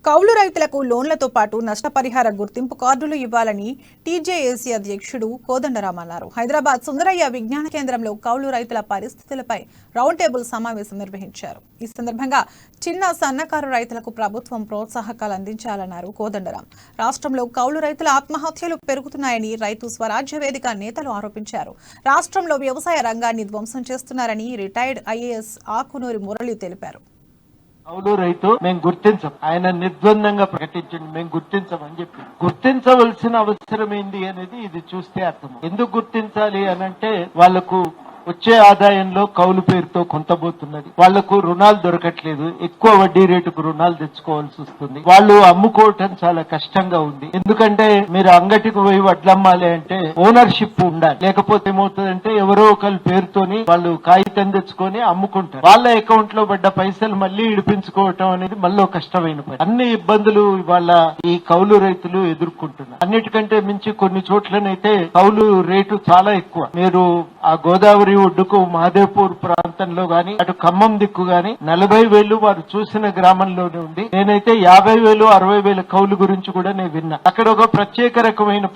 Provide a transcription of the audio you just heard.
కౌలు రైతులకు లోన్లతో పాటు నష్టపరిహార గుర్తింపు కార్డులు ఇవ్వాలని టీజేఏసీ అధ్యక్షుడు కోదండరాం అన్నారు. హైదరాబాద్ సుందరయ్య విజ్ఞాన కేంద్రంలో కౌలు రైతుల పరిస్థితులపై రౌండ్ టేబుల్ సమావేశం నిర్వహించారు. ఈ సందర్భంగా చిన్న సన్నకారు రైతులకు ప్రభుత్వం ప్రోత్సాహకాలు అందించాలన్నారు కోదండరాం. రాష్ట్రంలో కౌలు రైతుల ఆత్మహత్యలు పెరుగుతున్నాయని రైతు స్వరాజ్య వేదిక నేతలు ఆరోపించారు. రాష్ట్రంలో వ్యవసాయ రంగాన్ని ధ్వంసం చేస్తున్నారని రిటైర్డ్ ఐఏఎస్ ఆకునూరి మురళి తెలిపారు. కౌలు రైతు మేము గుర్తించం, ఆయన నిర్ద్వందంగా ప్రకటించండి మేము గుర్తించమని చెప్పి. గుర్తించవలసిన అవసరం ఏంది అనేది ఇది చూస్తే అర్థం. ఎందుకు గుర్తించాలి అనంటే వాళ్లకు వచ్చే ఆదాయంలో కౌలు పేరుతో కొంత పోతున్నది, వాళ్లకు రుణాలు దొరకట్లేదు, ఎక్కువ వడ్డీ రేటుకు రుణాలు తెచ్చుకోవాల్సి వస్తుంది, వాళ్ళు అమ్ముకోవటం చాలా కష్టంగా ఉంది. ఎందుకంటే మీరు అంగటికి పోయి వడ్లమ్మాలి అంటే ఓనర్షిప్ ఉండాలి, లేకపోతే ఏమవుతుందంటే ఎవరో ఒకరి పేరుతోని వాళ్ళు కాగితం తెచ్చుకొని అమ్ముకుంటారు. వాళ్ళ అకౌంట్ లో పడ్డ పైసలు మళ్లీ ఇడిపించుకోవటం అనేది మళ్ళీ కష్టమైన పని. అన్ని ఇబ్బందులు ఇవాళ ఈ కౌలు రైతులు ఎదుర్కొంటున్నారు. అన్నిటికంటే మించి కొన్ని చోట్లనైతే కౌలు రేటు చాలా ఎక్కువ. మీరు ఆ గోదావరి ఒడ్డుకు మహదేవ్పూర్ ప్రాంతంలో గాని అటు ఖమ్మం దిక్కు గాని 40,000 వారు చూసిన గ్రామంలోనే ఉంది. నేనైతే 50,000 60,000 కౌలు గురించి కూడా నేను విన్నా. అక్కడ ఒక ప్రత్యేక రకమైన